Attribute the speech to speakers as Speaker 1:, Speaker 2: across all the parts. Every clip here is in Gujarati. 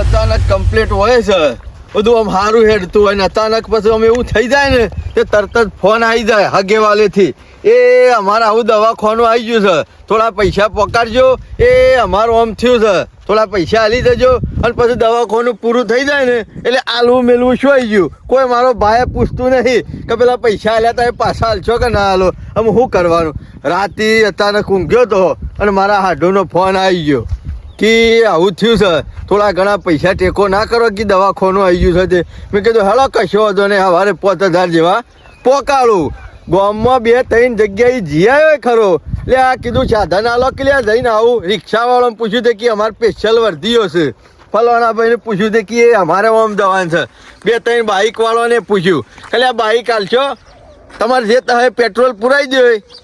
Speaker 1: અચાનક કમ્પ્લીટ હોય છે બધું આમ સારું હેડતું હોય ને અચાનક પછી આમ એવું થઈ જાય ને કે તરત જ ફોન આવી જાય હગેવાલેથી એ અમારે આવું દવાખાનું આવી ગયું છે થોડા પૈસા પકડજો એ અમારું આમ થયું છે થોડા પૈસા આલી દેજો અને પછી દવાખાનું પૂરું થઈ જાય ને એટલે આલવું મેલવું શું આવી ગયું કોઈ મારો ભાઈ પૂછતું નહીં કે પેલા પૈસા આલ્યા તા એ પાછા હાલશો કે ના હાલો આમ શું કરવાનું રાતે અચાનક ઊંઘ્યો તો અને મારા હાડોનો ફોન આવી ગયો કે આવું થયું છે થોડા ઘણા પૈસા ટેકો ના કરો કે દવાખાનું આવી ગયું છે તે મેં કીધું હેલો કશો હતો ને સવારે 5000 જેવા પોકાળું ગામમાં 2-3 જગ્યાએ જી આવ્યો ખરો એટલે આ કીધું સાધન આલો કે લે જઈને આવું રિક્ષાવાળાને પૂછ્યું તે કે અમારે સ્પેશિયલ વર્દીઓ છે ફલાણા ભાઈને પૂછ્યું તે કે અમારે આમ જવાનું છે 2-3 બાઇકવાળાને પૂછ્યું એટલે આ બાઇક હાલશો તમારે જે તમે પેટ્રોલ પુરાઈ દો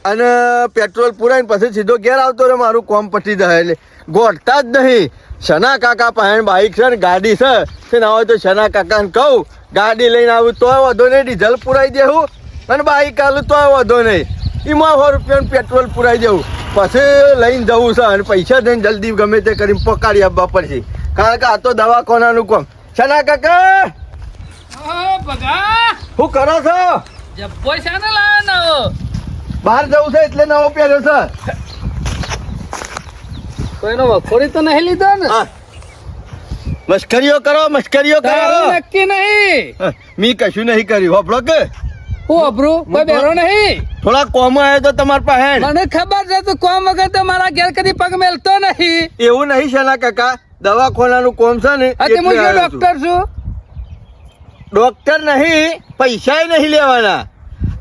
Speaker 1: અને પેટ્રોલ પુરાઈને પછી સીધો ઘેર આવતો રહે મારું કોમ પટી જાય એટલે ગોઠતા જ નહીં શના કાકા પાસે બાઇક છે ને ગાડી છે ના હોય તો શના કાકાને કહું ગાડી લઈને આવું તોય વાંધો નહીં ડીઝલ પુરાઈ દેવું અને બાઇક હાલું તોય વાંધો નહીં એમાં 100 રૂપિયાનું પેટ્રોલ પુરાઈ જવું પછી લઈને જવું છે અને પૈસા દઈને જલ્દી ગમે તે કરીને પકાડી આપવા પડશે કારણ કે આ તો દવાખાનાનું કામ શના કાકા શું કરો છો બહાર જવું છે એટલે નવો પહેર્યો છે
Speaker 2: કોઈનો વખોડી તો નહીં લીધો ને
Speaker 1: મસ્કરીઓ કરો
Speaker 2: નક્કી નહીં
Speaker 1: મી કશું નહીં કર્યું હોપડો કે
Speaker 2: હું અબરું કોઈ બેરો નહીં
Speaker 1: થોડા કોમ આવ્યો તો તમારા પાસે
Speaker 2: મને ખબર છે તું કોમ વગર તો મારા ઘેર કદી પગ મેલતો નહીં
Speaker 1: એવું નહીં શના કાકા દવાખાનાનું કોમ છે ને
Speaker 2: હું ડોક્ટર છું
Speaker 1: ડોક્ટર નહીં પૈસા નહીં લેવાના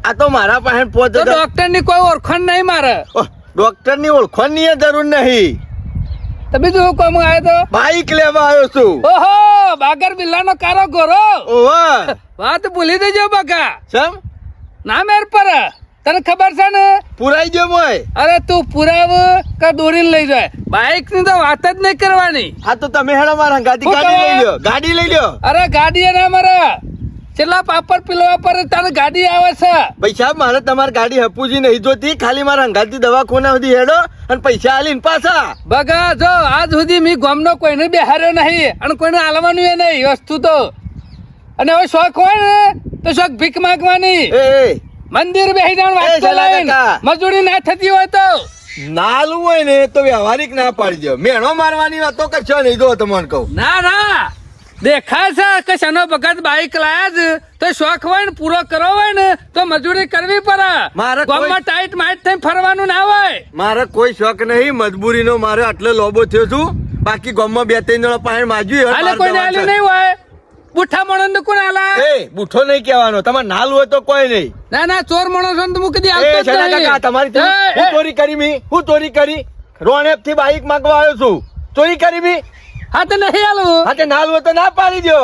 Speaker 1: આ તો મારા પાસે પહોંચે
Speaker 2: ડોક્ટર ની કોઈ ઓળખાણ નહીં મારે
Speaker 1: ડોક્ટર ની ઓળખાણ ની જરૂર નહીં
Speaker 2: તમે શું કોમ આવ્યો તો
Speaker 1: બાઈક લેવા આવ્યો છું
Speaker 2: ઓહો બાગર બિલ્લાનો કારો ગોરો
Speaker 1: ઓવા
Speaker 2: વાત ભૂલી દેજો બકા
Speaker 1: સમ
Speaker 2: ના મેર પર તને ખબર છે ને
Speaker 1: પુરાઈ ગયો મોય
Speaker 2: અરે તું પુરાવ કે દોરીને લઈ જાય બાઈક ની તો વાત જ નહીં કરવાની
Speaker 1: હા તો તમે હેડો મારા ગાડી લઈ લ્યો
Speaker 2: અરે ગાડી ના મારા છેલ્લા પાપડ પીલવા પર તારે ગાડી આવે છે
Speaker 1: ભાઈ સાહેબ મારે તમારી ગાડી હપુજી નહીં જોતી ખાલી મારા અંગાતી દવાખાના સુધી હેડો અને પૈસા આલીને પાછા
Speaker 2: બગા જો આજ સુધી મી ગામનો કોઈને બેહાર્યો નહીં અને કોઈને આલવાનું એ નહીં વસ્તુ તો અને હવે શોખ હોય ને તો શોખ ભીખ માંગવાની મંદિર બેસી જવાનું મજૂરી ના થતી હોય તો
Speaker 1: નાલું હોય ને તો વ્યવહારિક ના પાડી દો મેણો મારવાની વાતો કશો નહીં દો તમને કહું
Speaker 2: ના દેખાય છે કે શનો ભગત બાઈક લાયા જ તો શોખ હોય ને પૂરો કરવો હોય ને તો મજૂરી કરવી પડે ગામમાં ટાઈટ માઈટ થઈને ફરવાનું ના હોય
Speaker 1: મારે કોઈ શોખ નહીં મજબૂરીનો મારે આટલો લોબો થયો છું બાકી ગામમાં 2-3 જણા પાસે માજ્યું
Speaker 2: હાલે કોઈ આલ્યું નહીં હોય બુઠ્ઠા માણસ કોણ આલા
Speaker 1: બુઠ્ઠો નહીં કહેવાનો તમારે નાલ હોય તો કોઈ નહીં
Speaker 2: ના ચોર માણસ તો મૂકી દે
Speaker 1: તમારી હું ચોરી કરી મી હું ચોરી કરી રોણેપ થી બાઈક માંગવા આવ્યો છું ચોરી કરી મી
Speaker 2: હા તો નહીં આલું
Speaker 1: હા તે નાલ હોય તો ના પાડી દો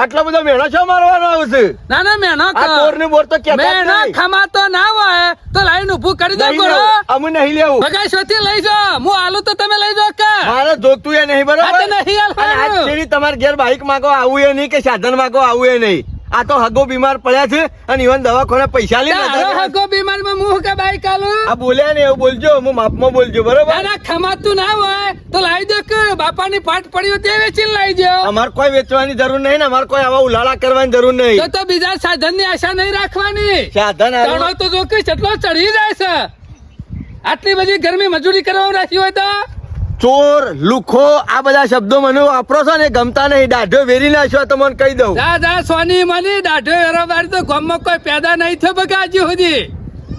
Speaker 1: આટલો બધો મેણો છો મારવાનો આવશે
Speaker 2: ના મેણો
Speaker 1: ચોર ને બોર તો
Speaker 2: મેણો ખમાતો ના હોય તો લાઈન ઉભું કરી દો કરો
Speaker 1: અમે નહીં લેવું
Speaker 2: બગાઈ શોથી લઈ જાઓ હું આલું તો તમે લઈ જાઓ કે
Speaker 1: મારે જોતું એ નહીં બરાબર
Speaker 2: નહીં
Speaker 1: આલવાનું તમારે ઘેર બાઈક માંગવા આવું એ નહીં કે સાધન માંગવા આવું એ નહીં આ તો હગો બીમાર પડ્યા છે અને ઇવન દવાખાને પૈસા લે
Speaker 2: હગો બીમાર માં મું કે બાઈક આલું
Speaker 1: આ બોલ્યા ને એવું બોલજો હું માપમાં બોલજો બરાબર
Speaker 2: ના ખમાતું ના હોય તો લાવી દો કે બાપાની પાટ પડ્યો તે વેચીને લાવી દો
Speaker 1: અમાર કોઈ વેચવાની જરૂર નહીં ને અમાર કોઈ આવા ઉલાળા કરવાની જરૂર નહીં
Speaker 2: તો બીજા સાધન ની આશા નહીં રાખવાની
Speaker 1: સાધન
Speaker 2: તો જો કે કેટલો ચડી જાય છે આટલી બધી ગરમી મજૂરી કરવા રાખી હોય તો
Speaker 1: ચોર લુખો આ બધા શબ્દો મને વાપરો છો ને ગમતા નહીં દાઢો વેરી નાખ્યો તો મને કહી દઉં
Speaker 2: જા સોની મની દાઢો વેરવાડી તો ગામમાં કોઈ પેદા નહીં થયો બગા હજી સુધી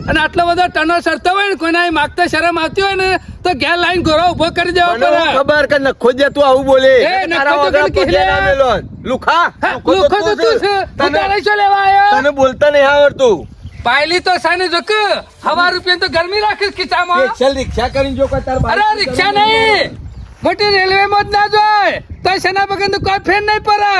Speaker 2: અને આટલો બધો ટનો સરતો હોય ને કોઈને માગતા શરમ આવતી હોય ને તો ઘેર લાઈન ઘોડો ઉભો કરી દેવો પડે
Speaker 1: ખબર કે નખો દે તું આવું બોલે લુખા
Speaker 2: લુખો તો તું છે તારે શું લેવા આવ્યો
Speaker 1: તને બોલતા નહીં આવડતું
Speaker 2: પાયલી તો સાને જો કે 1,000 રૂપિયા તો ગરમી રાખીશ ખીચામાં
Speaker 1: ચલ રિક્ષા કરીને જો કે તાર
Speaker 2: અરે રિક્ષા નહીં મોટી રેલવે માં જ ના જોય તો સેના ભગત નું કોઈ ફેર નહીં પડે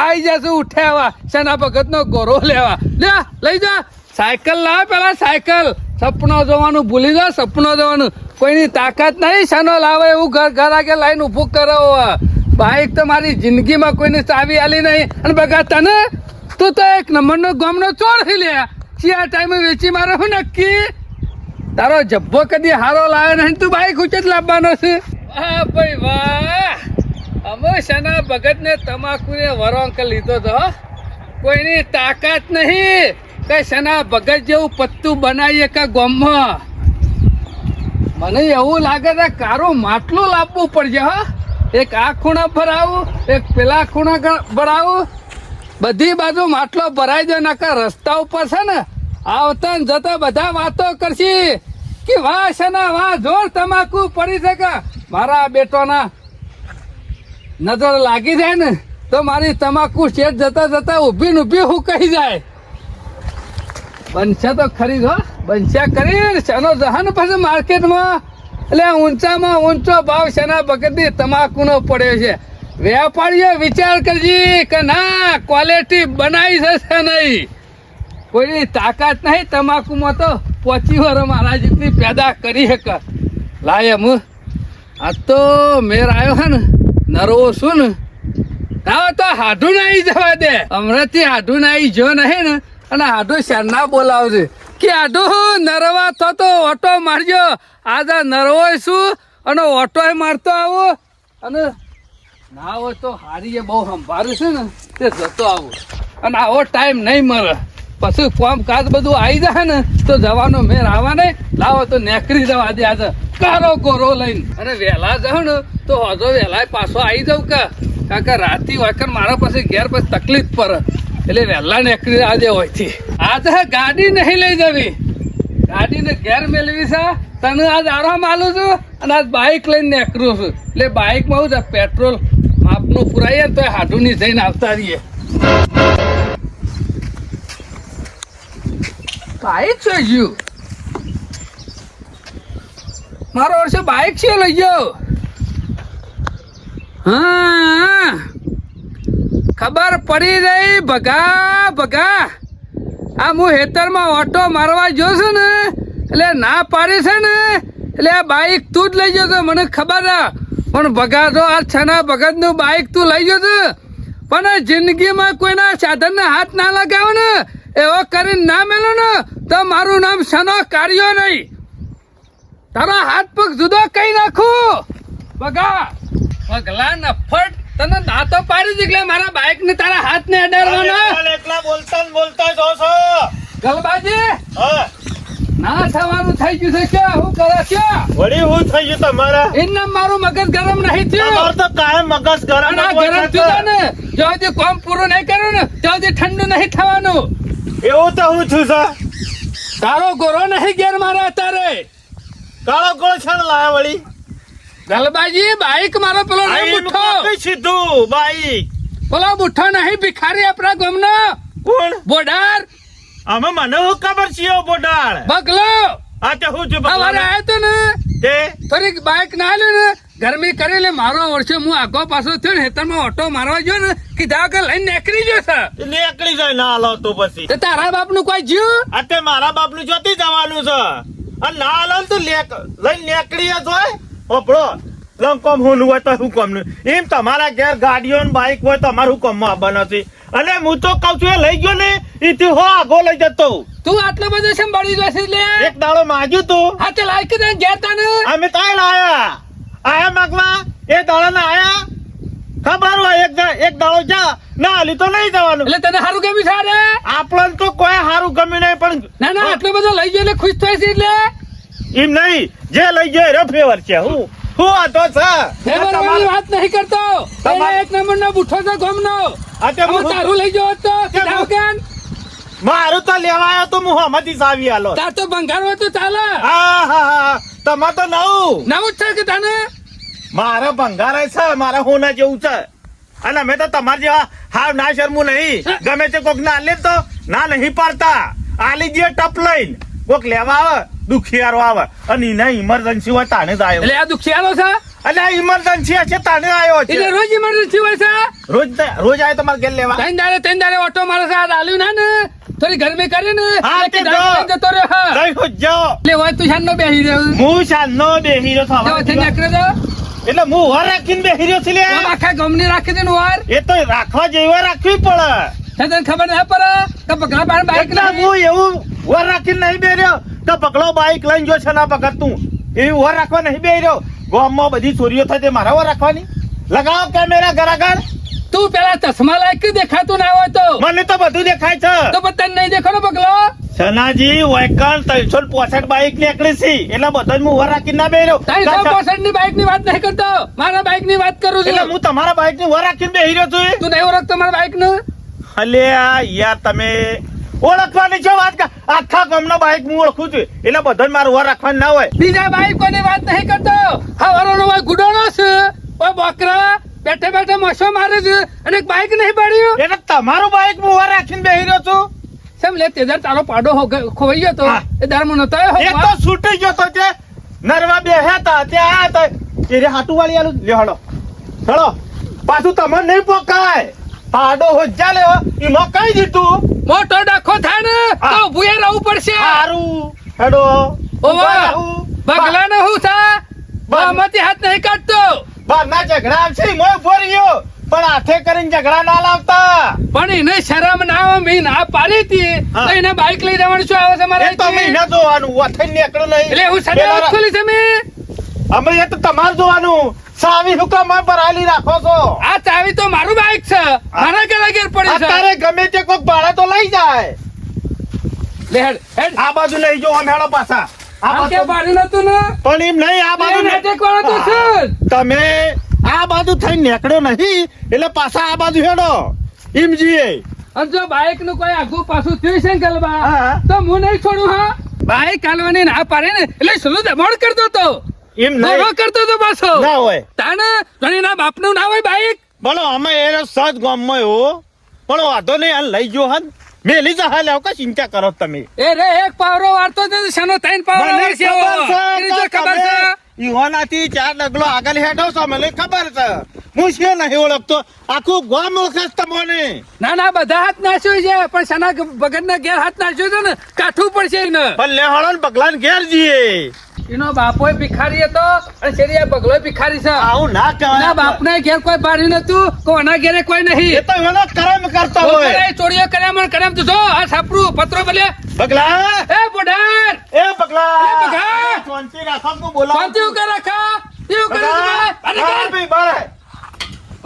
Speaker 2: આઈ જશે ઉઠ્યા સેના ભગત નો ગોરો લેવા લે લઈ જા સાયકલ લાવ પેલા સાયકલ સપનો જોવાનું ભૂલી જા સપનો જોવાનું કોઈની તાકાત નહીં શાનો લાવે એવું ઘર આગળ લાઈન ઉભું કરો બાઈક તો મારી જિંદગીમાં કોઈની ચાવી આલી નહીં અને બગા તને તું તો એક નંબરનો ગામનો ચોર થઈ લે આ ટાઈમે વેચી મારો હું નક્કી તારો જબ્બો કદી હારો લાવે નહીં તું બાઈક ઉચે જ લાવવાનો છે ભાઈ વાહ અમે શના ભગત ને તમાકુ ને વરોંક લીધો તો હો. કોઈની તાકાત નહીં કે શના ભગત જેવું પત્તું બનાવીએ કે ગોમમાં. મને એવું લાગે છે કારું માટલું લાવવું પડશે હો. એક આ ખૂણા ભરાવું, એક પેલા ખૂણા ભરાવું, બધી બાજુ માટલો ભરાઈ જાય. નકર રસ્તા ઉપર છે ને આવતા ને જતા બધા વાતો કરશી કે વાહ શના વાહ જોર તમાકુ પડી છે કે મારા બેટોના નજર લાગી જાય ને તો મારી તમાકુ શેઠ જતા જતા ઊભી ને ઊભી હું કહી જાય. બનશે તો ખરી હો, બનશે કરી શનો જહાન પછી માર્કેટમાં એટલે ઊંચામાં ઊંચો ભાવ શના ભગતની તમાકુનો પડ્યો છે. વેપારીઓ વિચાર કરજી કે ના ક્વોલિટી બનાવી છે નહીં. કોઈની તાકાત નહીં તમાકુમાં તો 25 વર્ષ મારા જેટલી પેદા કરી શકે. લાય હું આ તો મેર આવ્યો છે ને નરવો છું ને ના તો હાડું ના આવી જવા દે. હમણાંથી હાડું ના આવી જો નહીં ને અને હાડું શેરના બોલાવજે કે હાડું નરવા તો ઓટો મારજો. આજે નરવો શું અને ઓટો મારતો આવો અને ના હોય તો હારીએ બહુ સંભાળ્યું છે ને તે જતો આવો. અને આવો ટાઈમ નહીં મળે પછી કામ કાજ બધું આવી જાય ને તો જવાનો મેર આવવા નહીં. લાવો તો નેકરી જવા દે આજે કારો કોરો લઈને. અને વહેલા જાવ ને તો હજો વહેલા પાછો આવી જાઉં કારણ કે રાતી વાકર મારા પાસે ઘેર પછી તકલીફ પડે એટલે વહેલા નેકરી આજે હોયથી. આજે ગાડી નહીં લઈ જવી, ગાડીને ઘેર મેળવી છે. તને આજ આરામ આલું છું અને આજ બાઇક લઈને નેકરું છું એટલે બાઇકમાં આવું છે પેટ્રોલ માપનું પુરાઈએ તો હાડું ની જઈને આવતા રહીએ. બાઇક છે જ્યુ મારો વર્ષે બાઇક છે લઈ જાઓ. હા ખબર પડી રહી ભગા ભગા. આ હું હેતરમાં ઓટો મારવા જો છું ને એટલે ના પાડી છે ને એટલે આ બાઇક તું જ લઈ જતો મને ખબર છે. પણ ભગા તો આ છના ભગત નું બાઇક તું લઈ જતો પણ જિંદગીમાં કોઈના સાધન ને હાથ ના લગાવો ને એવો કરીને ના મેલો ને તો મારું નામ સનો કાર્યો નહીં. તારા હાથ પગ જુદો કઈ નાખું ભગા. પગલા નફટ તને દાંતો પાડી દીકલે મારા બાઇક ને તારા હાથ ને અડાડવાના.
Speaker 3: એટલા બોલતા બોલતા જો છો
Speaker 2: ગલબાજી
Speaker 3: હા
Speaker 2: ના થવાનું થઈ ગયું છે કે હું કરે છે
Speaker 3: વળી હું થઈ ગયું તમારા
Speaker 2: એમને મારું મગજ ગરમ નહીં થયું.
Speaker 3: તમારું તો કાયમ મગજ ગરમ
Speaker 2: અને આ ગરમ થયું ને જો હજી કામ પૂરું નહીં કર્યું ને તો હજી ઠંડુ નહીં થવાનું.
Speaker 3: એવું તો હું છું સર
Speaker 2: તારો ગોરો નહીં ઘેર મારે અત્યારે.
Speaker 3: કાળો ગોળ છણ લાયા વળી
Speaker 2: ગલબાજી બાઈક મારો પેલો નહીં બુઠ્ઠો
Speaker 3: સીધું બાઈક
Speaker 2: પેલો બુઠ્ઠો નહીં ભિખારી આપણા ગામનો
Speaker 3: કોણ
Speaker 2: બોડાર
Speaker 3: અમે મને હું ખબર છે એવો બોડાળ
Speaker 2: બગલો
Speaker 3: આ તે હું છું
Speaker 2: સવારે આવ્યો તો ને
Speaker 3: તે
Speaker 2: થોડીક બાઈક ના આવ્યું ને ગરમી કરી લે મારો વર્ષે હું આગો પાછો થયો ને હેતરમાં ઓટો મારવા ગયો ને કીધા કે લઈને નીકળી ગયો છે.
Speaker 3: નીકળી જાય ના હાલો તો પછી
Speaker 2: તો તારા બાપ નું કોઈ જીવ
Speaker 3: આ તે મારા બાપ નું જોતી જવાનું છે અને ના હાલો તો લઈને નીકળી જોય ઓપડો લંકોમ હું હોય તો હું કોમ એમ તમારા ઘેર ગાડીઓ ને બાઈક હોય તો અમારું કોમ માં નથી અને હું તો કઉ છું એ લઈ ગયો ને ઈથી હો આગો લઈ જતો
Speaker 2: તું આટલો બધો સંભાળી જશે લે
Speaker 3: એક દાડો માગ્યું તું
Speaker 2: હા તે લાયક દે ગયા તને
Speaker 3: અમે તાય લાયા આયા માગવા એ દાડા ના આયા ખબર હોય એક દાડો જા ના હાલી તો નહીં જવાનું
Speaker 2: એટલે તને સારું ગમ્યું છે રે
Speaker 3: આપણને તો કોઈ સારું ગમ્યું નહીં પણ
Speaker 2: ના ના આટલો બધો લઈ ગયો એટલે ખુશ થાય છે એટલે
Speaker 3: એમ નહીં જે લઈ ગયો એ ફેવર છે હું હતો છે
Speaker 2: ફેવરવાળી વાત નહીં કરતો
Speaker 3: તમારે-
Speaker 2: એક નંબર નો બુઠ્ઠો છે ગામનો
Speaker 3: આ તે
Speaker 2: હવે તારું લઈ ગયો હોત તો કીધા વગર.
Speaker 3: મારું તો લેવા આવ્યો તો હું હમતી સાવી આલો
Speaker 2: તાર તો ભંગાર હોય તો ચાલે
Speaker 3: હા હા હા તમાર તો નવું
Speaker 2: નવું જ છે કે તને
Speaker 3: મારે ભંગાર છે મારે હોના જેવું છે અને અમે તો તમાર જેવા હાવ ના શરમું નહીં ગમે તે કોક ના લે તો ના નહીં પાડતા આલી જે ટપ લઈને કોક લેવા આવે દુખિયારો આવે અને એના ઇમરજન્સી હોય તાને જ આવ્યો
Speaker 2: એટલે આ દુખિયારો છે
Speaker 3: એટલે આ ઇમરજન્સી હશે તાને આવ્યો
Speaker 2: એટલે
Speaker 3: છે
Speaker 2: રોજ ઇમરજન્સી હોય છે
Speaker 3: રોજ આવે તમારે ઘેર લેવા
Speaker 2: ત્રણ દાડે ઓટો મારે છે આ આલ્યું ના ને થોડી ગરમી કરી ને
Speaker 3: હા,
Speaker 2: એટલે
Speaker 3: તે
Speaker 2: કીધા
Speaker 3: જો.
Speaker 2: વગર જતો રહ્યો હા.
Speaker 3: જય હો જાઓ
Speaker 2: એટલે હોય તું શાનનો બેહી રહ્યો
Speaker 3: હું શાનનો બેહી રહ્યો
Speaker 2: જો વચ્ચે
Speaker 3: થવા
Speaker 2: નીકળે તો
Speaker 3: એટલે હું વર રાખીને બેહી રહ્યો છું લે
Speaker 2: આમ આખા ગમની રાખી દે ને વાર
Speaker 3: એ તો રાખવા જેવા રાખવી પડે
Speaker 2: તને ખબર ના પડે કે પકડા પાડ બાઈક
Speaker 3: એટલે હું એવું વર રાખીને નહીં બેહી રહ્યો તો પકડો બાઈક લઈને જો છે ના પકડ તું એવી વર રાખવા નહીં બેહી રહ્યો ગામમાં બધી ચોરીઓ થાય તે મારા વર રાખવાની લગાવો કેમેરા ઘરાઘર.
Speaker 2: તું પેલા ચશ્મા લાયક દેખાતું ના હોય તો
Speaker 3: મને તો બધું દેખાય છે.
Speaker 2: તો પણ તને નહીં દેખાડો પગલો.
Speaker 3: સનાજી વૈકલ 365 બાઈક નીકળી છે એટલે બધા હું ઉભા રાખીને ના બેહ્યો.
Speaker 2: 365 ની બાઈક ની વાત નહીં કરતો, મારા બાઈક ની વાત કરું
Speaker 3: એટલે
Speaker 2: છું.
Speaker 3: હું તમારા બાઈક ની ઉભા રાખીને બેહી રહ્યો છું.
Speaker 2: તું નહીં ઓળખતો મારા બાઈક નું.
Speaker 3: અલ્યા યાર તમે ઓળખવાની છે વાત કા આખા ગામનો બાઈક હું ઓળખું છું એટલે બધાને મારું ઉભા રાખવાનું ના હોય.
Speaker 2: બીજા બાઈક કોની વાત નહીં કરતો. હવારોનો હોય ગુડોનો છે, ઓય બકરા બેઠે બેઠે મશો મારે છે અને એક બાઈક નહીં પડ્યું.
Speaker 3: એટલે તમારું બાઈક હું ઉભા રાખીને બેહી રહ્યો છું.
Speaker 2: સેમ લે તેજાર તારો પાડો ખોવાઈ ગયો તો
Speaker 3: હા.
Speaker 2: એ દારમાં નતો આવ્યો
Speaker 3: એ તો છૂટી ગયો તો તે નરવા બેહ્યા હતા ત્યાં આયા હતા એ હાટુ વાળી આલું લે હળો હળો પાછું તમને નહીં પોકાય પાડો હોજા લેવો એમાં કઈ દીધું
Speaker 2: મોટો ડખો થાય ને તો
Speaker 3: હા.
Speaker 2: ભૂયે રહેવું પડશે.
Speaker 3: સારું હેડો
Speaker 2: ઓવા બગલા ને હું થા બામાંથી હાથ નહીં કાઢતો.
Speaker 3: બારના ઝઘડા છે મોય ઉભો રહ્યો પણ હાથે કરીને ઝઘડા ના લાવતા.
Speaker 2: પણ એને શરમ ના આવે, મેં ના પાડી હતી
Speaker 3: હા.
Speaker 2: તો એને બાઈક લઈ જવાનું શું આવે છે મારા
Speaker 3: એ તો અમે
Speaker 2: અહીંથી?
Speaker 3: ના જોવાનું વથઈ નીકળો નહીં
Speaker 2: એટલે હું સડે
Speaker 3: પેલા
Speaker 2: ખોલી છે મેં.
Speaker 3: અમે એ તો તમારે જોવાનું સાવી હુકમ ભરાયેલી રાખો છો.
Speaker 2: આ ચાવી તો મારું બાઈક છે, મારા ઘેર પડી છે.
Speaker 3: અત્યારે ગમે તે કોઈક ભાડા તો લઈ જાય.
Speaker 2: લે હેડ હેડ.
Speaker 3: આ બાજુ લઈ જો આમ હેડો પાછા આ
Speaker 2: આ કે
Speaker 3: બાજુ
Speaker 2: પાડી નતું ને
Speaker 3: પણ એમ નહીં આ બાજુ
Speaker 2: એ નાટક વાળો તો છે જ.
Speaker 3: તમે આ બાજુ થઈ નીકળ્યો નહીં એટલે પાછા આ બાજુ હેડો એમ જીએ.
Speaker 2: અને જો બાઈક નું કોઈ આગુ પાછું થયું છે ને ગલબા
Speaker 3: હા.
Speaker 2: તો હું નહીં છોડું. હા બાઈક હાલવાની ના પાડે ને એટલે શું દબાણ કરતો તો
Speaker 3: એમ
Speaker 2: દોડો
Speaker 3: નહીં
Speaker 2: કરતો તો પાછો
Speaker 3: ના હોય
Speaker 2: તાને ધણીના બાપનું ના હોય બાઈક.
Speaker 3: બોલો અમે એ સજ ગામમાં એવો પણ વાંધો નહીં આ લઈ ગયો હન મેલી જા હાલ આવ ચિંતા કરો તમે.
Speaker 2: એ રે એક પાવરો વાળતો જ શનો ત્રણ પાવરો
Speaker 3: મને
Speaker 2: વાળશે
Speaker 3: ખબર
Speaker 2: એવો.
Speaker 3: છે
Speaker 2: એની જો
Speaker 3: કે
Speaker 2: ખબર છે.
Speaker 3: તમે ઈહોનાથી 4 ડગલો આગળ હેઠો છો મને ખબર છે. હું છે નહીં ઓળખતો આખું ગામ ઓળખે છે તમને.
Speaker 2: ના ના બધા હાથ નાખ્યો છે પણ શના ભગત ના ઘેર હાથ નાખ્યો છે ને કાઠું પડશે એને.
Speaker 3: પણ લેહળો ને પગલાને ઘેર જઈએ.
Speaker 2: એનો બાપો ભિખારી હતો અને શેરી બગલો ભિખારી છે.
Speaker 3: આવું ના
Speaker 2: એના
Speaker 3: કહેવાય.
Speaker 2: બાપને ઘેર કોઈ પાડ્યું નતું, કોના ઘેરે કોઈ
Speaker 3: એ
Speaker 2: નહીં.
Speaker 3: તો એનો કર્મ કરતો હોય.
Speaker 2: છોકરાએ ચોરીઓ કર્યા મને કર્યા તો જો આ છાપરું પત્રો ભલે.
Speaker 3: પગલા
Speaker 2: એ બોડાર
Speaker 3: એ પગલા
Speaker 2: એ પગલા!
Speaker 3: શાંતિ રાખો હું બોલાવું
Speaker 2: શાંતિ
Speaker 3: છું.
Speaker 2: ઉકે રાખા એવું કરે
Speaker 3: પગલા!
Speaker 2: છે અને
Speaker 3: હા
Speaker 2: ઘેર.
Speaker 3: ભાઈ, બાય.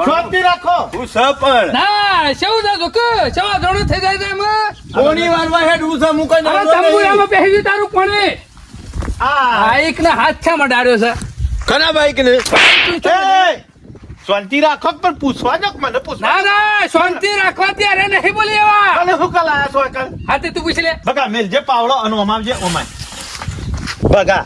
Speaker 3: શાંતિ રાખો
Speaker 1: હું છે પણ
Speaker 2: ના શેવું છે જોક શેવા જોડું થઈ જાય છે એમાં.
Speaker 1: કોની વારમાં હેડ હું છે હું કઈ
Speaker 2: હવે
Speaker 1: નાનો નહીં.
Speaker 2: તંબુરામાં બેસી ગયું તારું કોણે
Speaker 3: આ
Speaker 2: બાઈક ના હાથ છે મડાડ્યો છે.
Speaker 1: કના બાઈક ને
Speaker 3: એ, શાંતિ રાખો પણ પૂછવા જો મને પૂછવા
Speaker 2: ના ના શાંતિ રાખવા ત્યારે નહીં બોલી એવા.
Speaker 3: અને હું કલ આયા છો કલ
Speaker 2: હા તે તું પૂછી લે.
Speaker 3: બગા મેલ જે પાવડો અને ઓમાવજે ઓમાય બગા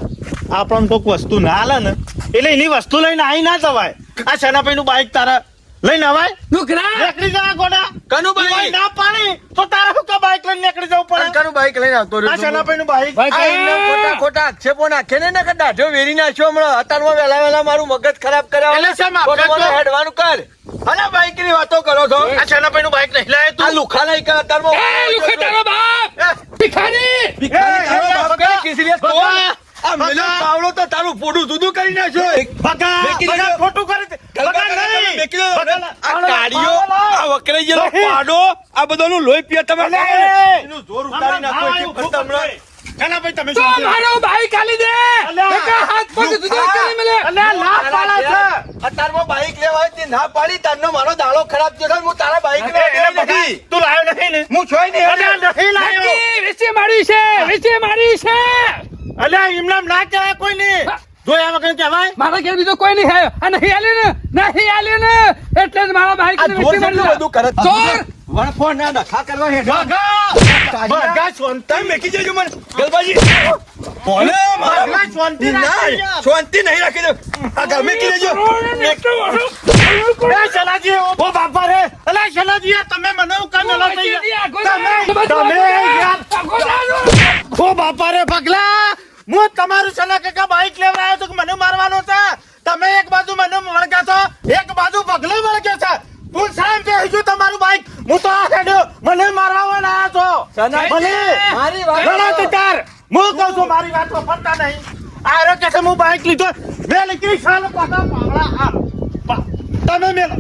Speaker 3: આપણને કોઈક વસ્તુ ના આલે ને એટલે એની વસ્તુ લઈને આવી ના જવાય. આ શેનાભાઈ નું બાઈક તારા લઈને અવાય
Speaker 2: નુકરા
Speaker 3: નીકળી જવા ગોડા.
Speaker 1: કનું બાઈક?
Speaker 3: ઈ ના પાડી તો તારે શું કા બાઈક લઈને નીકળી જવું પડે.
Speaker 1: કનું બાઈક લઈને આવતો
Speaker 3: આ
Speaker 1: રહ્યો તું?
Speaker 3: શેનાભાઈ નું બાઈક
Speaker 2: બાઈક
Speaker 1: આ એમને ખોટા ખોટા આક્ષેપો નાખે ને ને કે દાઢો વેરી નાખ્યો હમણાં અત્યારમાં વહેલા વહેલા મારું મગજ ખરાબ કર્યા
Speaker 3: એટલે શેમ આપઘાત
Speaker 1: ખોટું મને
Speaker 3: કર્યો?
Speaker 1: હેડવાનું કર. અરે બાઈક ની વાતો કરો છો
Speaker 3: આ શેનાભાઈ નું બાઈક નહીં લાય
Speaker 1: આ
Speaker 3: તું.
Speaker 1: લુખા નહીં કર
Speaker 2: એ
Speaker 1: અત્યારમાં
Speaker 2: લુખા તારો બાપ ભિખારી.
Speaker 1: ભિખારી તારો
Speaker 3: એ,
Speaker 1: બાપ
Speaker 3: બગા,
Speaker 1: કઈ કિસરીએ તો?
Speaker 3: બગા,
Speaker 1: આ મેલો
Speaker 3: બગા.
Speaker 1: પાવડો તો તારું પોડું જુદું કરી નાખ્યો.
Speaker 3: બગા
Speaker 1: મેકી
Speaker 3: બગા
Speaker 1: દેજો.
Speaker 3: ખોટું કરે છે. બગા નહીં.
Speaker 1: મેકી દો.
Speaker 3: બગા,
Speaker 1: આ કાળીઓ, આ વકરાઈ ગયેલો
Speaker 3: નહીં.
Speaker 1: પાડો, આ બધાનું લોહી પીએ તમે
Speaker 3: અલે!
Speaker 1: એનું જોર ઉતારી નાખો
Speaker 3: હમણાં
Speaker 1: એક
Speaker 3: ના
Speaker 1: વખત હમણાં.
Speaker 3: આવ્યું, શેનાભાઈ તમે
Speaker 2: તો
Speaker 3: શાંતિ રાખો.
Speaker 2: મારો બાઈક આલી દે.
Speaker 3: અલ્યા.
Speaker 2: એકા હાથ પગ જુદો કરી મેલે.
Speaker 3: અલ્યા, લાત પાડે છે.
Speaker 1: અત્યારમાં બાઈક લેવા હોય તે ના પાડી તારનો મારો દાડો ખરાબ થયો છે. હું તારા બાઈક ને
Speaker 3: એને
Speaker 1: અડ્યો
Speaker 3: બગા,
Speaker 1: નથી.
Speaker 3: તું લાવ્યો નહીં ને
Speaker 1: હું છોય નહીં
Speaker 3: અલ્યા,
Speaker 1: અડ્યો.
Speaker 3: નહીં લાવ્યો.
Speaker 2: બાકી વેચી મારી છે, વેચી મારી છે.
Speaker 3: અલ્યા એમનામ ના કહેવાય કોઈને. જોયા વગર કહેવાય.
Speaker 2: મારા ઘેર બીજો કોઈ નહીં આવ્યો. આ નહીં આલ્યું ને, નહીં આલ્યું ને, એટલે જ મારા બાઈક
Speaker 1: આ
Speaker 2: ને
Speaker 1: જોર
Speaker 2: વેચી
Speaker 1: જેટલું
Speaker 2: મારી.
Speaker 1: બધું કરે.
Speaker 2: ચોર!
Speaker 1: વણફોડ ના ડખા કરવા હેઠળ.
Speaker 3: બગા બગા શાંતિ.
Speaker 1: તમે મેકી દેજો મને. ગલબાજી. બોલે મારા
Speaker 3: બગા શાંતિ
Speaker 1: ના,
Speaker 3: રાખજો.
Speaker 1: શાંતિ નહીં રાખી દો. આ ઘર મેકી દેજો.
Speaker 3: એ શલાજી, ઓ બાપા રે. અલા શલાજી, આ તમે મને હું કામ મેલો થઈ ગયા? તમે યાર. ઓ બાપા રે પગલા. હું તમારું શલા કાકા બાઈક લેવા આવ્યો તો કે મને મારવાનો છે. તમે એક બાજુ મને વળગ્યા છો, એક બાજુ પગલો વળગ્યો છે. તું સાહેબ કે હજુ તમારું બાઈક હું તો આ હેડ્યો મને મારવા વાળા આવ્યા છો.
Speaker 1: શનાજી,
Speaker 3: મને
Speaker 1: મારી વાત
Speaker 3: ઘણા તિતાર. હું કહું છું મારી વાત ફરતા નહીં. આરો કે છે હું બાઈક લીધો બે લીધી સાલ પાછા પાવડા આ તમે મેલો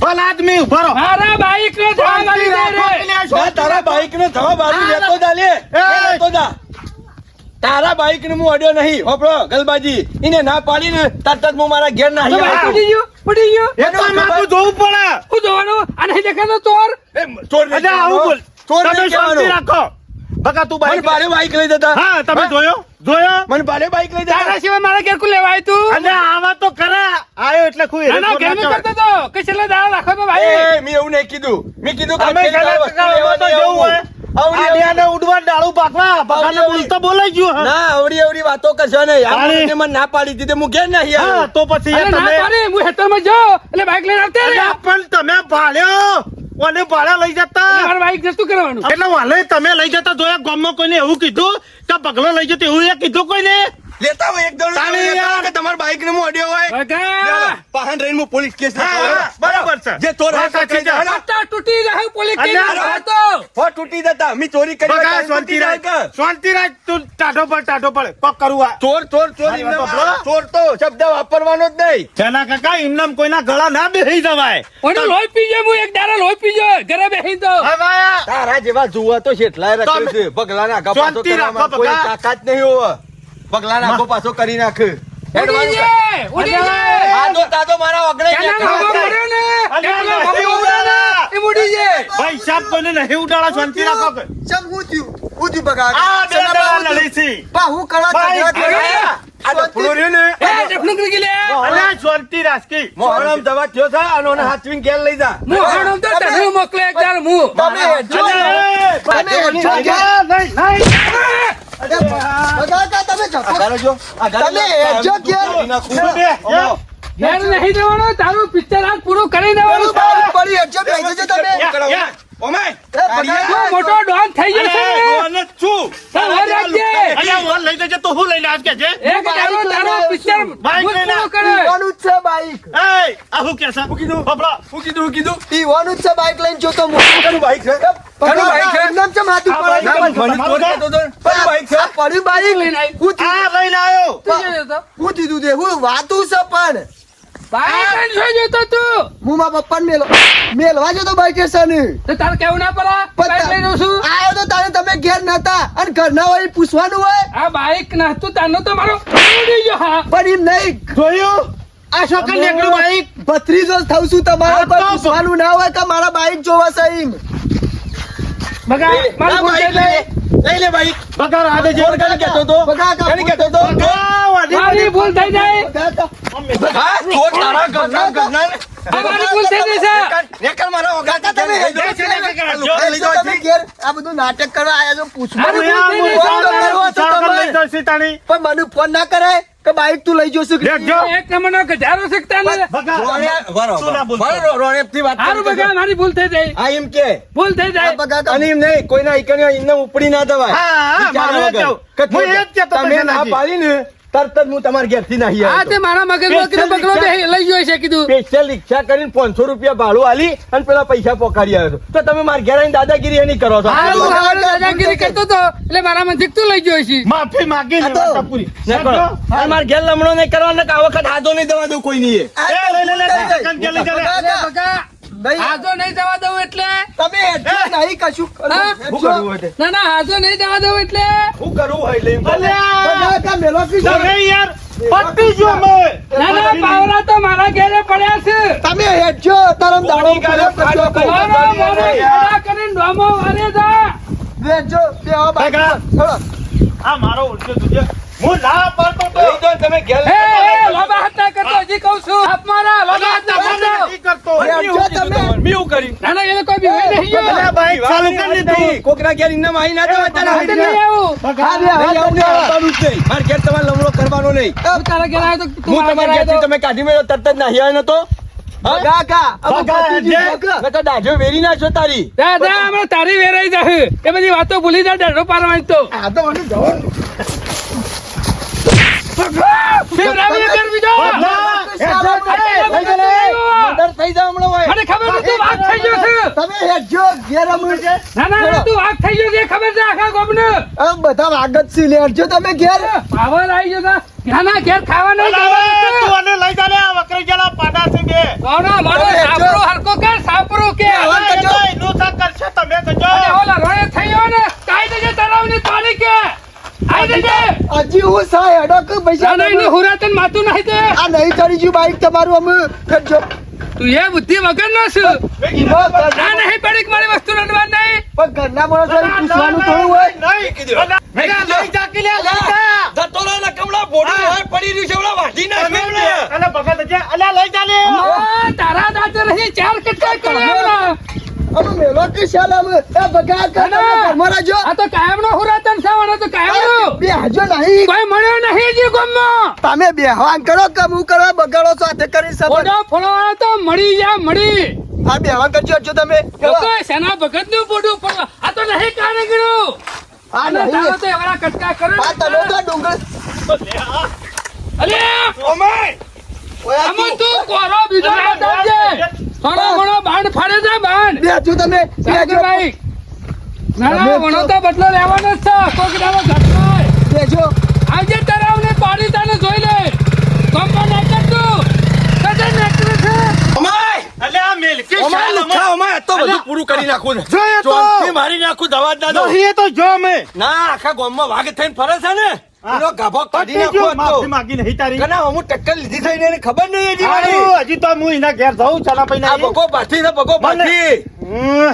Speaker 3: ભલ આદમી ઉભો રહો.
Speaker 2: મારા બાઈક નો જવાબ આલી દે રે.
Speaker 1: ના, તારા બાઈક ને થવા બાજુ લેતો જા લે.
Speaker 3: એ!
Speaker 1: લેતો જા. તારા બાઈક ને હું અડ્યો નહીં હોપડો ગલબાજી એને ના પાડીને તરત જ હું મારા ઘેર ના
Speaker 2: તો બાઈક ઉડી ગયું
Speaker 3: એ તો મારું જોવું પડે
Speaker 2: શું જોવાનું આ નહીં દેખાતો ચોર
Speaker 1: ચોર
Speaker 3: અચ્છા આવું બોલ
Speaker 1: ચોર
Speaker 3: તમે
Speaker 1: નહીં
Speaker 3: શાંતિ
Speaker 1: કહેવાનું.
Speaker 3: રાખો બકા તું
Speaker 1: મને
Speaker 3: બાઈક
Speaker 1: ભાડે બાઈક લઈ દેતા
Speaker 3: હા તમે જોયો
Speaker 1: મને ભાડે બાઈક લઈ
Speaker 2: તારા
Speaker 1: દેતા
Speaker 2: સિવાય મારા ઘેર કોણ લેવા આવ્યું તું
Speaker 3: અને આવા તો ખરા આયો એટલે કોઈ
Speaker 2: ના ના ઘેર નું કરતો તો કે છેલ્લે દાડા રાખો તો ભાઈ
Speaker 1: એ મેં એવું નહીં કીધું મેં કીધું કે
Speaker 3: અમે
Speaker 1: પેલી
Speaker 3: ગલા
Speaker 1: તારી વસ્તુ
Speaker 3: પકડવા તો
Speaker 1: લેવાની
Speaker 3: જવું હોય
Speaker 1: આવડી
Speaker 3: આડિયાને ઉડવા ડાળું પાકવા બગાને
Speaker 1: આવડી.
Speaker 3: બોલતો બોલાઈ ગયું હા.
Speaker 1: ના અવડી વાતો કરશો નહીં આ
Speaker 3: તારી.
Speaker 1: મને મને ના પાડી દીધી હું ઘેર નહીં
Speaker 3: હા
Speaker 1: આવ્યો
Speaker 3: તો પછી
Speaker 2: અરે ના
Speaker 3: તમે
Speaker 2: પાડી હું હેતરમાં જાઉં એટલે બાઈક લઈને આવતે રે
Speaker 3: અલ્યા, પણ તમે ભાડ્યો ઓને ભાડા લઈ જતા
Speaker 2: મારા બાઈક જતું કરવાનું
Speaker 3: એટલે વાલે તમે લઈ જતા જોયા ગામમાં કોઈને એવું કીધું કે પગલો લઈ જતો એવું એ કીધું કોઈને
Speaker 1: લેતા હોય એક દોડ
Speaker 3: તારી યાર.
Speaker 1: કે તમારા બાઈક ને હું અડ્યો હોય
Speaker 2: બગા
Speaker 1: પાહન રહીને હું પોલીસ કેસ
Speaker 3: હા, હા, બરાબર છે
Speaker 1: જે ચોર
Speaker 3: વાત
Speaker 1: હતા
Speaker 3: સાચી છે.
Speaker 2: પત્તા તૂટી જાય પોલીસ
Speaker 3: અલ્યા,
Speaker 2: કેસ
Speaker 3: અરે,
Speaker 2: હતો
Speaker 1: ફો તૂટી જતા મી ચોરી કરી હોય,
Speaker 3: બગા,
Speaker 1: કાંઈ તૂટી જાય કે?
Speaker 3: શાંતિ રાખ તું ટાઢો પડ કોક કરવું આ
Speaker 1: ચોર ચોર ચોર
Speaker 3: મારી
Speaker 1: એમને
Speaker 3: વાત સાંભળો.
Speaker 1: ચોર તો શબ્દ વાપરવાનો જ નહીં
Speaker 3: તેના કાકા એમનામ કોઈના ગળા ના બેસી જવાય
Speaker 2: ઓને લોહી પીજો હું એક દાડા લોહી પીજો ઘરે બેહી તો
Speaker 3: હવે આ
Speaker 1: તારા જેવા જુવા તો શેઠલાય રખે
Speaker 3: તમે-
Speaker 1: છે પગલા નાખો પાછો
Speaker 3: શાંતિ
Speaker 1: કરવામાં
Speaker 3: રાખો,
Speaker 1: કોઈ
Speaker 3: બગા.
Speaker 1: તાકાત નહીં હોવે પગલા નાખો પાછો કરી નાખ
Speaker 2: ઉડી જાય ઉડી જાય
Speaker 1: આદો તાદો મારા ઓગણે
Speaker 2: કેના ભાગો પડ્યો ને
Speaker 3: અલ્યા,
Speaker 2: કેના ભાગો
Speaker 3: નહીં
Speaker 2: પડ્યો ને
Speaker 3: ઉડાડે.
Speaker 2: એ ઉડી જાય
Speaker 3: ભાઈ સાહેબ કોઈને નહીં ઉડાડો શાંતિ રાખો કે.
Speaker 4: ચમ હું થયું હું થયું બગા
Speaker 3: આ બે જણા લડી છે
Speaker 4: બા હું કરવા
Speaker 3: ભાઈ,
Speaker 4: ઝઘડા કર્યા?
Speaker 3: ભાઈ,
Speaker 1: આ ડફલો રહ્યો ને
Speaker 2: એ ડફલું કરી લે
Speaker 3: અલ્યા શાંતિ રાખી
Speaker 1: મોહરમ દવા થયો છે અને ઓને હાથવીને ઘેર લઈ જા
Speaker 2: હું હાણો તો તને મોકલે એક દાડ હું
Speaker 4: તમે હેડજો. તમે હેડજો ઘેર. બગા કા તમે ઝઘડો-
Speaker 1: આગારો જો આગારો
Speaker 4: તમે
Speaker 1: જો.
Speaker 4: હેડજો ઘેર.
Speaker 1: કરી નાખું.
Speaker 3: બે,
Speaker 2: ઘેર નહીં જવાનું તારું પિક્ચર આજ પૂરું કરી દેવાનું
Speaker 4: બાઈક પડી હેડજો બેસી જજો તમે.
Speaker 3: યા.
Speaker 1: ઓમાય,
Speaker 4: એ બગા
Speaker 2: તું મોટો ડોન થઈ જશે
Speaker 3: અલ્યા, કોને છું?
Speaker 2: તાર વાર રાખજે
Speaker 3: અલ્યા, વોલ લઈ જજે તો હું લઈને આજ કે છે
Speaker 2: એક દાડો તારો પિક્ચર
Speaker 3: બાઈક લઈને
Speaker 2: પૂરું કરે
Speaker 4: ઈવાનું જ છે બાઈક
Speaker 3: એય, આ હું કે છે? બાપડા,
Speaker 1: શું કીધું
Speaker 4: ઈવાનું જ છે બાઈક લઈને જોતો હું
Speaker 1: કનું બાઈક છે
Speaker 4: બગા,
Speaker 1: બાઈક છે?
Speaker 4: એમનેમ ચમ હાથ
Speaker 3: આ
Speaker 4: ઉપાડે?
Speaker 3: બાઈક
Speaker 1: મને ચોર કહેતો હતો. કનું બાઈક છે
Speaker 4: આ પડ્યું બાઈક
Speaker 2: લઈને આવી.
Speaker 4: હું થયું?
Speaker 3: આ લઈને આવ્યો
Speaker 2: તું જે જતો?
Speaker 4: હું થયું તે હું વાતું છે પણ
Speaker 2: બાઈક લઈને શું જતો તું
Speaker 4: હું મારા પપ્પાને મેલવા જતો બાઈક સ્ટેશન
Speaker 2: તો તારે કેવું ના પડે બાઈક લઈને આવું છું
Speaker 4: આયો તો તારે તમે ઘેર નતા અને ઘરના હોય પૂછવાનું હોય
Speaker 2: આ બાઈક નાખતું તારનો તો મારો ઉડી ગયો હા
Speaker 4: પણ એમ નહીં
Speaker 3: જોયું આ છોકરા નીકળ્યું બાઈક
Speaker 4: ભત્રીજો જ થઉં છું તમારા
Speaker 3: આ
Speaker 4: પર
Speaker 3: તો-
Speaker 4: પૂછવાનું ના હોય કે મારા બાઈક જોવા છે એમ
Speaker 2: બગા મારું ભૂલ થઈ ગઈ.
Speaker 1: લઈ લે બાઈક
Speaker 3: બગાર આ દેજે
Speaker 1: ચોર કને કહેતો હતો
Speaker 4: બગા કા-
Speaker 1: કને કહેતો હતો
Speaker 3: બગા, વાડી
Speaker 2: મારી ભૂલ થઈ જાય
Speaker 4: બગા કા-
Speaker 1: હા ચોર તારા ઘરના
Speaker 2: આ મારી ભૂલ થઈ ગઈ છે
Speaker 1: નેકર મારા ઓગા
Speaker 4: કાકા તમે હેડજો છે.
Speaker 1: લઈ
Speaker 4: જો
Speaker 1: જાઓ
Speaker 4: તમે ઘેર આ બધું નાટક કરવા આયા છો પૂછવાનું
Speaker 2: અરે,
Speaker 4: ફોન તો કરવો હતો
Speaker 3: છોકરા
Speaker 4: તમે.
Speaker 3: લઈ જશે તાણી
Speaker 4: પણ મને ફોન ના કરાય કે બાઈક તું લઈ જશો
Speaker 3: લેજો.
Speaker 2: એક નંબરનો ગધારો શીખતા ને
Speaker 3: બગા, શું ના બોલતો?
Speaker 1: રોણેપથી વાત
Speaker 2: સારું
Speaker 1: કરી
Speaker 2: બગા મારી ભૂલ થઈ જાય
Speaker 1: આ એમ કે
Speaker 2: ભૂલ થઈ જાય
Speaker 4: બગા કા-
Speaker 1: અને એમ નહીં કોઈના ઈકણીઓ એમને ઉપડી ના દવાય
Speaker 3: હા, હા,
Speaker 1: વિચાર્યા
Speaker 3: મારું એ
Speaker 1: વગર.
Speaker 3: જ કહું. હું એ જ કહેતો હતો
Speaker 1: તમે ના
Speaker 3: શેનાજી.
Speaker 1: પાડી ને તરત જ હું તમારા ઘેરથી નાહી
Speaker 2: હા
Speaker 1: આવ્યો
Speaker 2: તે મારા મગજમાં કીધું બગલો બે લઈ ગયો છે કીધું
Speaker 1: સ્પેશિયલ રિક્ષા કરીને 500 રૂપિયા ભાડું આલી અને પેલા પૈસા પોકાડી આવ્યો હતો. તો તમે મારા ઘેર આવીને દાદાગીરી એની કરો છો
Speaker 2: હા હું સવારે દાદાગીરી કરતો હતો એટલે મારા મનથી તું લઈ ગયો છે
Speaker 3: માફી માગી લે,
Speaker 4: આ તો-
Speaker 3: વાત પૂરી.
Speaker 1: ના કરો. અને મારા ઘેર લમણો નહીં કરવાનો કે આ વખત હાથો નહીં દેવા દઉં કોઈ નહીં
Speaker 4: આ
Speaker 3: એ, લે, લે, લે,
Speaker 4: થઈ જાય.
Speaker 3: કાકા, લે, લે, લે.
Speaker 4: બગા કા-
Speaker 2: બગા
Speaker 4: નહીં.
Speaker 2: હાજો નહીં જવા દઉં એટલે
Speaker 4: તમે હેડજો નહીં કશું કરો.
Speaker 2: હા?
Speaker 1: શું કરવું હોય તે?
Speaker 2: ના ના હાજો નહીં જવા દઉં એટલે
Speaker 1: શું કરવું હોય એટલે એમ કહો.
Speaker 3: અલ્યા,
Speaker 4: બગા કા મેલો કીધું.
Speaker 3: તમે યાર પતી ગયો અમે.
Speaker 2: ના ના પાવરા તો મારા ઘેરે પડ્યા છે
Speaker 4: તમે હેડજો તારો દાડો
Speaker 1: ગાળો ખાડો કરી.
Speaker 2: મારો મારો ઘેડા કરીને ડોમો વારે જા
Speaker 4: હેડજો બેહો બાઈક
Speaker 3: બગા.
Speaker 4: પર. ચલો.
Speaker 3: આ મારો ઉલટો તુજે. હું ના પાડતો તો.
Speaker 1: લઈ જાઓ તમે ઘેર
Speaker 2: એ એ લોબા હાથ ના કરતો હજી કહું છું હાથ મારા લોબા હાથ ના કરતો
Speaker 3: નહીં કરતો.
Speaker 4: હેડજો તમે.
Speaker 1: મેં એવું કર્યું
Speaker 2: ના ના એ લોકો બી હોય નહીં ગયો
Speaker 3: અલ્યા, બાઈક ચાલુ કરી દીધું.
Speaker 1: કોકના ઘેર ઇન્ના માહી ના દેવાય તારા
Speaker 2: હાથે
Speaker 1: હાથે.
Speaker 2: નહીં આવું
Speaker 4: હા, બે
Speaker 1: નહીં આવું નહીં, આવવાનું જ નહીં. મારા ઘેર તમારે લમણો કરવાનો નહીં
Speaker 2: હું તારા ઘેર આવ્યો તો તું
Speaker 1: હું
Speaker 2: મારા
Speaker 1: તમારા
Speaker 2: ઘેર
Speaker 1: ઘેરથી
Speaker 2: આવ્યો
Speaker 1: તમે કાઢી મેળો તરત જ નાહી આવ્યો નતો હા?
Speaker 4: બગા કા હવે
Speaker 3: બગા
Speaker 4: પતી ગયું,
Speaker 3: હેડજે.
Speaker 4: બગા.
Speaker 1: મેં તો દાઢીઓ વેરી નાખ્યો તારી
Speaker 2: જા જા હમણાં તારી વેરાઈ જશે એ બધી વાતો ભૂલી જા ડરો પાડવાની તો
Speaker 4: આ તો મને જવાનું.
Speaker 2: ફેવરાવી કર બીજો
Speaker 3: બગા,
Speaker 4: લઈ
Speaker 3: હેડજો.
Speaker 1: મર્ડર થઈ જાય હમણાં હોય.
Speaker 2: મને ખબર નથી વાઘ થઈ ગયો છે
Speaker 4: તમે હેડજો ઘેર અમે
Speaker 2: ના ના ના, તું વાઘ થઈ ગયો છે એ ખબર છે આખા ગામને
Speaker 4: હવે બધા વાગત છે લે હેડજો તમે ઘેર
Speaker 2: પાવર આવી ગયો છે ના ના ઘેર ખાવા નહીં
Speaker 3: અલ્યા, હવે તું
Speaker 2: જવાનું
Speaker 3: આને લઈ જા લે, આ વકરી ગયેલા પાડા છે બે.
Speaker 2: કોનો મારો
Speaker 4: તમે હેડજો.
Speaker 2: સાપરો હરકો કર સાપરો કે
Speaker 4: હવે
Speaker 3: હવે
Speaker 4: કરજો.
Speaker 3: તો એનું શાક કરશે, તમે કરજો.
Speaker 2: અને ઓલા રોણે થઈ ગયો ને કાઈ દેજે તરાવની પાણી કે આઈ દેજે
Speaker 4: પૈસા
Speaker 2: ના નહીં હુરાતન માતું નહીં તે
Speaker 4: આ નહીં ચડી ગયું બાઈક તમારું અમે કરજો
Speaker 2: તું એ બુદ્ધિ વગર નો છું આ નહીં પડી મારી વસ્તુ રડવા નહીં
Speaker 4: પણ ઘરના માણસો પૂછવાનું થોડું હોય
Speaker 3: નહીં કીધું લઈ જા કે લે લઈ જા
Speaker 1: ધતોડાના કમળા બોડી હાર પડી રહ્યું છે ઓલા વાઢી નાખ્યો ને
Speaker 3: અલે ભગત છે અલે લઈ જા લે
Speaker 2: આ તારા દાંતે રહી ચાર કટકા કરે
Speaker 4: અમે મેલો કે શાલ અમે એ બગા કરના ઘરમાં રહેજો
Speaker 2: આ તો કાયમ નો હુરાતન સાવણો તો કાયમ નો
Speaker 4: બે હાજો નહીં
Speaker 2: કોઈ મળ્યો નહીં જી ગમમાં
Speaker 4: તમે બેહવાન કરો કે હું કરો બગાડો સાથે કરી સબર
Speaker 2: ફોટો ફોડવા તો મળી જા મળી
Speaker 4: આ બેહવાન કરજો જો તમે
Speaker 2: લોકો સેના ભગત નું ફોટું પડવા આ તો નહીં કાને ગયું
Speaker 4: આ
Speaker 2: અને
Speaker 4: નહીં
Speaker 2: તારો તો એવડા કટકા કરે
Speaker 4: આ તમે તો ડુંગર
Speaker 2: અલે
Speaker 3: ઓમાય
Speaker 2: આમ તું કોરો બીજો બતાવજે થોડો ઘણો બાંધ ફાડે છે બાંધ
Speaker 4: બેહજો તમે બેહજો
Speaker 2: ભાઈ ના વણો તો બદલો લેવાનો જ છે કોક દાડો ઘટનાય
Speaker 4: બેહજો
Speaker 2: આજે તરાવને પાડી તાને જોઈ લે કંપા નાખે તું કદે નાખે છે
Speaker 3: અલે આ મેલકી
Speaker 1: અમારે
Speaker 3: શાલ
Speaker 1: લુખા અમારે તો બધું પૂરું કરી નાખું ને
Speaker 3: જોઈએ તો.
Speaker 1: ચોકથી મારી નાખું દવા જ ના દઉં.
Speaker 3: નહીં એ તો જો મે
Speaker 1: ના આખા ગામમાં વાઘ થઈને ફરે છે ને એનો ગાભો કાઢી
Speaker 3: પટી ગયો,
Speaker 1: નાખો
Speaker 3: માફી માંગી નહીં તારી
Speaker 1: કના અમુક ટક્કર લીધી થઈને એને ખબર નહીં હજી મારી
Speaker 3: હારું, હજી તો હું એના ઘેર જાઉં ચાલા
Speaker 1: આ
Speaker 3: પૈના
Speaker 1: બકો બાથી ને બકો બાથી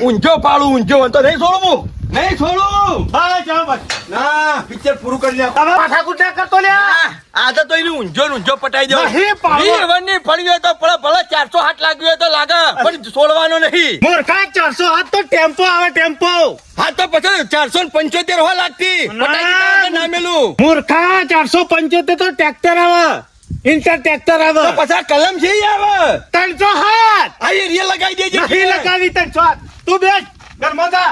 Speaker 1: ઊંઝો પાડું ઊંઝો તો નહીં છોડું હું. નહીં છોડું ના પિક્ચર પૂરું કરી નાખો
Speaker 3: હવે માથાકૂટ ના કરતો લ્યા
Speaker 1: આજે તો એને ઊંઝો ને ઊંઝો પટાઈ દેવો
Speaker 3: નહીં પાડો.
Speaker 1: 20 વનની ફળી હોય તો ભલે 400 હાથ લાગ્યું હોય તો લાગે પણ છોડવાનો નહીં
Speaker 3: મૂર્ખા 400 હાથ તો ટેમ્પો આવે ટેમ્પો
Speaker 1: હા તો પછી 475 હોવા લાગતી પટાઈ દીધા નામેલું
Speaker 3: મૂર્ખા 475 તો ટ્રેક્ટર આવે ઇન્ટર ટ્રેક્ટર આવે
Speaker 1: તો પછી આ કલમ છે ઈ આવે
Speaker 3: 300 હાથ
Speaker 1: આ એરિયા લગાવી દેજે
Speaker 3: નહીં લગાવી 300 હાથ તું બેસ ઘરમાં જા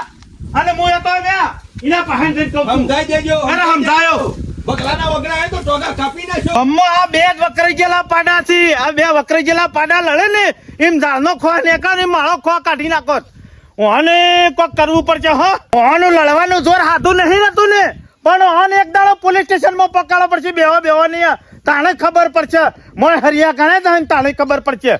Speaker 3: અને હું એ તો આવ્યા એના પાસે જઈને કહું છું.
Speaker 1: સમજાઈ દેજો
Speaker 3: અરે સમજાયો
Speaker 1: બગલાના વગડા હોય તો ટોગા કાપી નાખ્યો
Speaker 3: અમ્મા આ બે જ વકરાઈ ગયેલા પાડા છે આ બે વકરાઈ ગયેલા પાડા લડે ને એમ ઝાડનો ખો નેકા ને માળો ખો કાઢી નાખો ઓને કોક કરવું પડશે હો ઓનું લડવાનું જોર હાથું નહીં રહેતું ને પણ ઓન એક દાડો પોલીસ સ્ટેશનમાં પકડવો પડશે બેવા નહીં તાણે ખબર પડશે મોય હરિયા ગણે તાણે ખબર પડશે